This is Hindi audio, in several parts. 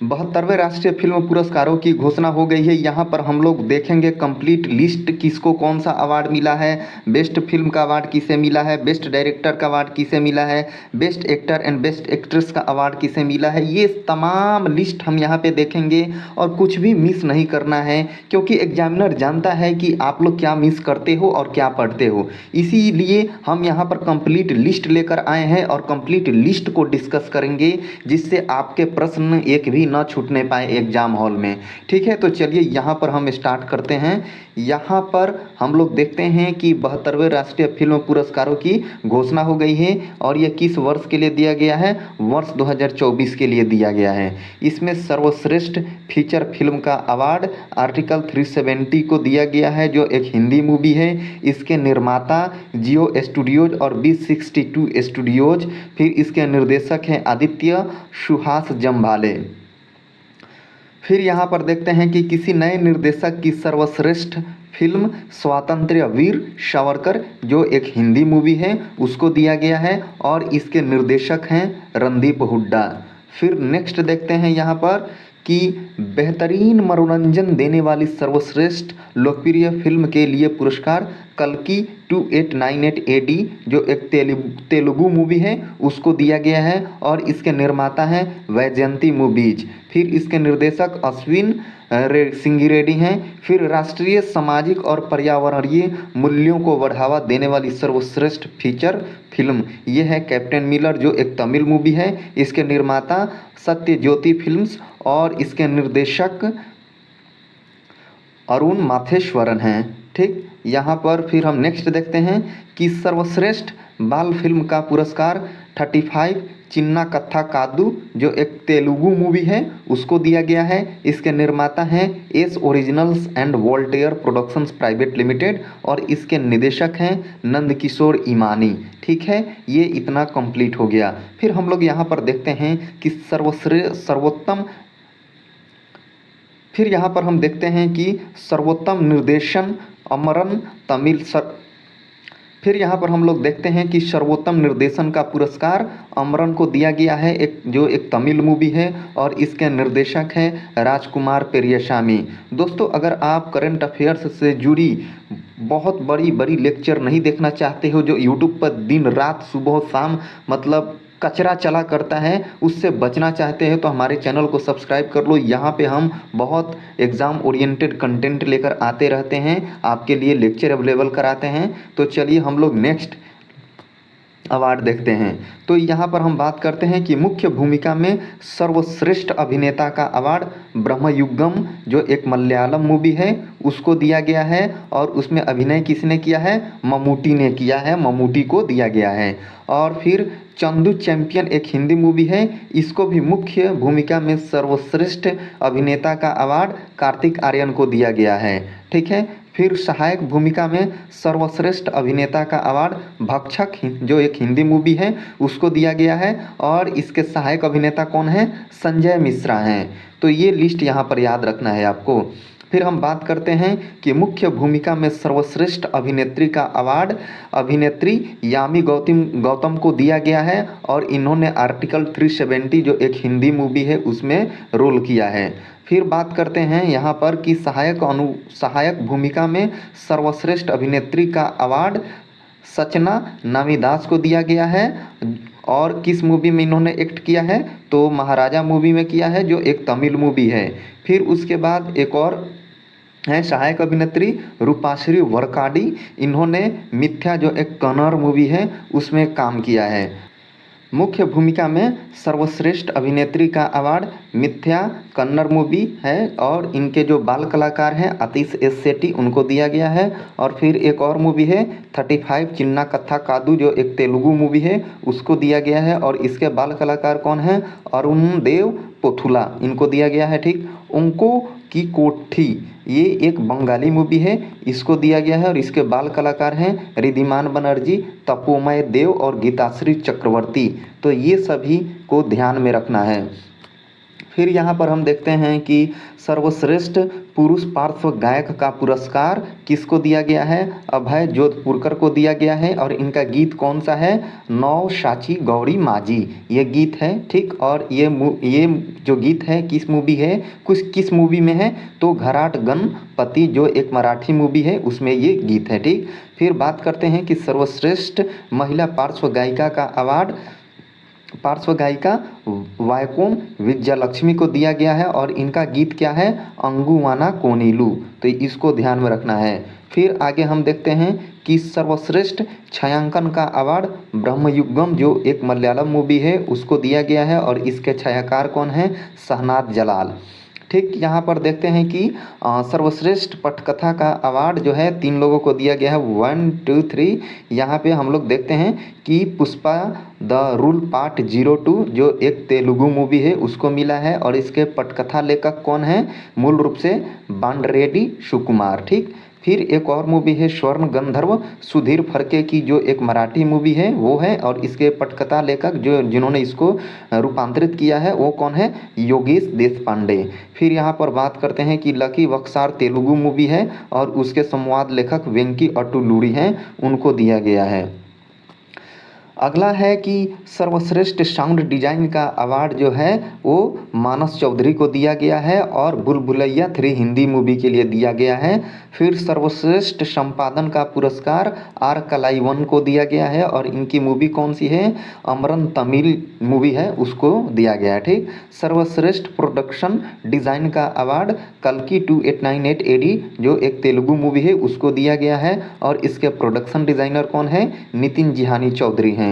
72वें राष्ट्रीय फिल्म पुरस्कारों की घोषणा हो गई है। यहाँ पर हम लोग देखेंगे कंप्लीट लिस्ट, किसको कौन सा अवार्ड मिला है, बेस्ट फिल्म का अवार्ड किसे मिला है, बेस्ट डायरेक्टर का अवार्ड किसे मिला है, best actor and best actress का अवार्ड किसे मिला है। ये तमाम लिस्ट हम यहाँ पे देखेंगे और कुछ भी मिस नहीं करना है, क्योंकि एग्जामिनर जानता है कि आप लोग क्या मिस करते हो और क्या पढ़ते हो। इसीलिए हम यहाँ पर कंप्लीट लिस्ट लेकर आए हैं और कंप्लीट लिस्ट को डिस्कस करेंगे, जिससे आपके प्रश्न एक भी ना छूटने पाए एग्जाम हॉल में। ठीक है, तो चलिए यहाँ पर हम स्टार्ट करते हैं। यहाँ पर हम लोग देखते हैं कि 72वें राष्ट्रीय फिल्म पुरस्कारों की घोषणा हो गई है और यह किस वर्ष के लिए दिया गया है, वर्ष 2024 के लिए दिया गया है। इसमें सर्वश्रेष्ठ फीचर फिल्म का अवार्ड आर्टिकल 370 को दिया गया है, जो एक हिंदी मूवी है। इसके निर्माता जियो स्टूडियोज और B62 स्टूडियोज। फिर इसके निर्देशक हैं आदित्य सुहास जम्भाले। फिर यहाँ पर देखते हैं कि किसी नए निर्देशक की सर्वश्रेष्ठ फिल्म स्वातंत्र्य वीर सावरकर, जो एक हिंदी मूवी है, उसको दिया गया है और इसके निर्देशक हैं रणदीप हुड्डा। फिर नेक्स्ट देखते हैं यहाँ पर कि बेहतरीन मनोरंजन देने वाली सर्वश्रेष्ठ लोकप्रिय फिल्म के लिए पुरस्कार कल्कि 2898 AD, जो एक तेलुगु मूवी है, उसको दिया गया है और इसके निर्माता हैं वैजयंती मूवीज। फिर इसके निर्देशक अश्विन सिंगी रेड्डी हैं। फिर राष्ट्रीय सामाजिक और पर्यावरणीय मूल्यों को बढ़ावा देने वाली सर्वश्रेष्ठ फीचर फिल्म ये है कैप्टन मिलर, जो एक तमिल मूवी है। इसके निर्माता सत्यज्योति फिल्म्स और इसके निर्देशक अरुण माथेश्वरन हैं। ठीक, यहाँ पर फिर हम नेक्स्ट देखते हैं कि सर्वश्रेष्ठ बाल फिल्म का पुरस्कार 35 चिन्ना कत्था कादू, जो एक तेलुगु मूवी है, उसको दिया गया है। इसके निर्माता हैं S originals and Voltaire productions private limited और इसके निदेशक हैं नंदकिशोर इमानी। ठीक है, ये इतना कंप्लीट हो गया। फिर हम लोग यहाँ पर देखते हैं कि फिर यहाँ पर हम देखते हैं कि सर्वोत्तम निर्देशन अमरन तमिल फिर यहाँ पर हम लोग देखते हैं कि सर्वोत्तम निर्देशन का पुरस्कार अमरन को दिया गया है, जो एक तमिल मूवी है और इसके निर्देशक हैं राजकुमार पेरियासामी। दोस्तों, अगर आप करंट अफेयर्स से जुड़ी बहुत बड़ी बड़ी लेक्चर नहीं देखना चाहते हो, जो यूट्यूब पर दिन रात सुबह शाम मतलब कचरा चला करता है, उससे बचना चाहते हैं तो हमारे चैनल को सब्सक्राइब कर लो। यहाँ पे हम बहुत एग्ज़ाम ओरिएंटेड कंटेंट लेकर आते रहते हैं, आपके लिए लेक्चर अवेलेबल कराते हैं। तो चलिए हम लोग नेक्स्ट अवार्ड देखते हैं। तो यहाँ पर हम बात करते हैं कि मुख्य भूमिका में सर्वश्रेष्ठ अभिनेता का अवार्ड ब्रह्मयुगम, जो एक मलयालम मूवी है, उसको दिया गया है और उसमें अभिनय किसने किया है, ममूटी ने किया है, ममूटी को दिया गया है। और फिर चंदू चैंपियन एक हिंदी मूवी है, इसको भी मुख्य भूमिका में सर्वश्रेष्ठ अभिनेता का अवार्ड कार्तिक आर्यन को दिया गया है। ठीक है, फिर सहायक भूमिका में सर्वश्रेष्ठ अभिनेता का अवार्ड भक्षक, जो एक हिंदी मूवी है, उसको दिया गया है और इसके सहायक अभिनेता कौन है, संजय मिश्रा हैं। तो ये लिस्ट यहाँ पर याद रखना है आपको। फिर हम बात करते हैं कि मुख्य भूमिका में सर्वश्रेष्ठ अभिनेत्री का अवार्ड अभिनेत्री यामी गौतम को दिया गया है और इन्होंने आर्टिकल 370, जो एक हिंदी मूवी है, उसमें रोल किया है। फिर बात करते हैं यहाँ पर कि सहायक भूमिका में सर्वश्रेष्ठ अभिनेत्री का अवार्ड सचना नामीदास को दिया गया है और किस मूवी में इन्होंने एक्ट किया है, तो महाराजा मूवी में किया है, जो एक तमिल मूवी है। फिर उसके बाद एक और है सहायक अभिनेत्री रूपाश्री वरकाडी, इन्होंने मिथ्या, जो एक कन्नड़ मूवी है, उसमें काम किया है। मुख्य भूमिका में सर्वश्रेष्ठ अभिनेत्री का अवार्ड मिथ्या कन्नड़ मूवी है और इनके जो बाल कलाकार हैं आतिश एस सेठी, उनको दिया गया है। और फिर एक और मूवी है 35 चिन्ना कत्था कादू, जो एक तेलुगु मूवी है, उसको दिया गया है और इसके बाल कलाकार कौन हैं, अरुण देव पोथुला, इनको दिया गया है। ठीक, उनको की कोठी, ये एक बंगाली मूवी है, इसको दिया गया है और इसके बाल कलाकार हैं रिद्धिमान बनर्जी, तपोमय देव और गीताश्री चक्रवर्ती। तो ये सभी को ध्यान में रखना है। फिर यहाँ पर हम देखते हैं कि सर्वश्रेष्ठ पुरुष पार्श्व गायक का पुरस्कार किसको दिया गया है? अभय जोधपुरकर को दिया गया है। और इनका गीत कौन सा है? नौ साची गौरी माझी, ये गीत है। ठीक, और ये जो गीत है किस मूवी है, किस मूवी में है? तो घराट गणपति जो एक मराठी मूवी है उसमें ये गीत है। ठीक, फिर बात करते हैं कि सर्वश्रेष्ठ महिला पार्श्व गायिका का अवार्ड पार्श्व गायिका वायकोम विजयलक्ष्मी को दिया गया है। और इनका गीत क्या है? अंगुवाना कोनीलू, तो इसको ध्यान में रखना है। फिर आगे हम देखते हैं कि सर्वश्रेष्ठ छायांकन का अवार्ड ब्रह्मयुगम जो एक मलयालम मूवी है उसको दिया गया है। और इसके छायाकार कौन है? शहनाज जलाल। ठीक, यहाँ पर देखते हैं कि सर्वश्रेष्ठ पटकथा का अवार्ड जो है 3 लोगों को दिया गया है, 1 2 3। यहाँ पे हम लोग देखते हैं कि पुष्पा द रूल पार्ट 02 जो एक तेलुगु मूवी है उसको मिला है। और इसके पटकथा लेखक कौन है? मूल रूप से बांडरेड्डी सुकुमार। ठीक, फिर एक और मूवी है स्वर्ण गंधर्व सुधीर फड़के की जो एक मराठी मूवी है वो है। और इसके पटकथा लेखक जिन्होंने इसको रूपांतरित किया है वो कौन है? योगेश देशपांडे। फिर यहाँ पर बात करते हैं कि लकी बक्सार तेलुगु मूवी है और उसके संवाद लेखक वेंकी अट्टुलूरी हैं, उनको दिया गया है। अगला है कि सर्वश्रेष्ठ साउंड डिजाइन का अवार्ड जो है वो मानस चौधरी को दिया गया है और भूल-भुलैया 3 हिंदी मूवी के लिए दिया गया है। फिर सर्वश्रेष्ठ संपादन का पुरस्कार आर कलाइवन को दिया गया है और इनकी मूवी कौन सी है? अमरन तमिल मूवी है उसको दिया गया है। ठीक, सर्वश्रेष्ठ प्रोडक्शन डिज़ाइन का अवार्ड कल्कि 2898 एडी जो एक तेलुगु मूवी है उसको दिया गया है। और इसके प्रोडक्शन डिज़ाइनर कौन है? नितिन जिहानी चौधरी हैं।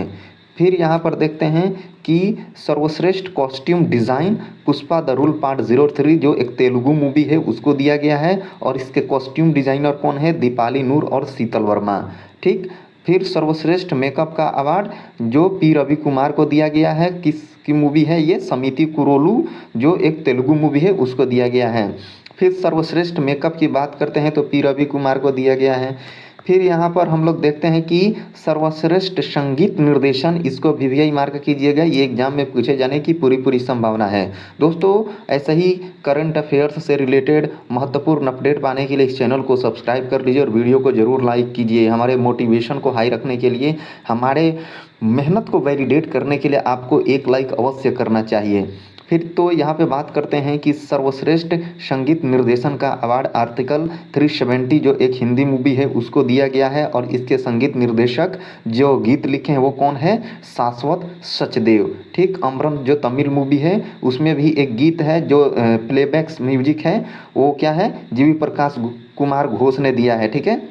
फिर यहाँ पर देखते हैं कि सर्वश्रेष्ठ costume design Pushpa the rule part 03 जो एक तेलुगु मूवी है उसको दिया गया है। और इसके कॉस्ट्यूम डिज़ाइनर कौन है? दीपाली नूर और शीतल वर्मा। ठीक, फिर सर्वश्रेष्ठ मेकअप का अवार्ड जो पी रवि कुमार को दिया गया है। किसकी मूवी है ये? समिति कुरोलू जो एक तेलुगु मूवी है उसको दिया गया है। फिर सर्वश्रेष्ठ मेकअप की बात करते हैं तो पी रवि कुमार को दिया गया है। फिर यहाँ पर हम लोग देखते हैं कि सर्वश्रेष्ठ संगीत निर्देशन, इसको VVI मार्क कीजिएगा, ये एग्जाम में पूछे जाने की पूरी संभावना है। दोस्तों ऐसे ही करंट अफेयर्स से रिलेटेड महत्वपूर्ण अपडेट पाने के लिए इस चैनल को सब्सक्राइब कर लीजिए और वीडियो को ज़रूर लाइक कीजिए। हमारे मोटिवेशन को हाई रखने के लिए, हमारे मेहनत को वैलिडेट करने के लिए आपको एक लाइक अवश्य करना चाहिए। फिर तो यहाँ पे बात करते हैं कि सर्वश्रेष्ठ संगीत निर्देशन का अवार्ड आर्टिकल 370 जो एक हिंदी मूवी है उसको दिया गया है। और इसके संगीत निर्देशक जो गीत लिखे हैं वो कौन है? शाश्वत सचदेव। ठीक, अमरन जो तमिल मूवी है उसमें भी एक गीत है जो प्लेबैक्स म्यूजिक है, वो क्या है? जीवी प्रकाश कुमार घोष ने दिया है। ठीक है,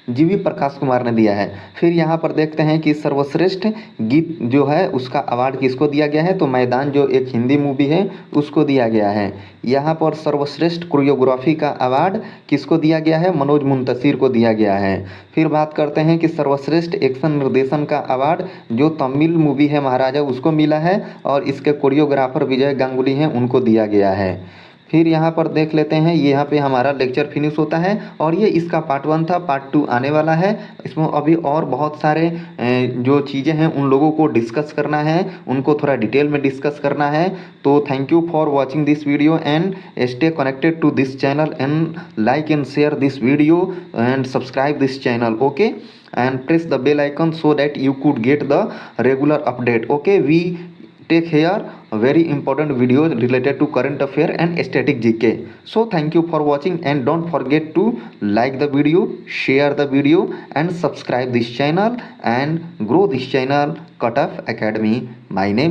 जीवी प्रकाश कुमार ने दिया है। फिर यहाँ पर देखते हैं कि सर्वश्रेष्ठ गीत जो है उसका अवार्ड किसको दिया गया है? तो मैदान जो एक हिंदी मूवी है उसको दिया गया है। यहाँ पर सर्वश्रेष्ठ कोरियोग्राफी का अवार्ड किसको दिया गया है? मनोज मुंतशिर को दिया गया है। फिर बात करते हैं कि सर्वश्रेष्ठ एक्शन निर्देशन का अवार्ड जो तमिल मूवी है महाराजा उसको मिला है और इसके कोरियोग्राफर विजय गांगुली हैं, उनको दिया गया है। फिर यहाँ पर देख लेते हैं, यहाँ पे हमारा लेक्चर फिनिश होता है और ये इसका पार्ट 1 था। पार्ट 2 आने वाला है। इसमें अभी और बहुत सारे जो चीज़ें हैं उन लोगों को डिस्कस करना है, उनको थोड़ा डिटेल में डिस्कस करना है। तो thank you for watching this video and stay connected to this channel and like and share this video and subscribe this channel, okay, and press the bell icon so that you could get the regular update. Okay, we take here a very important video related to current affair and static GK. So thank you for watching and don't forget to like the video, share the video and subscribe this channel and grow this channel, Cutoff Academy. My name is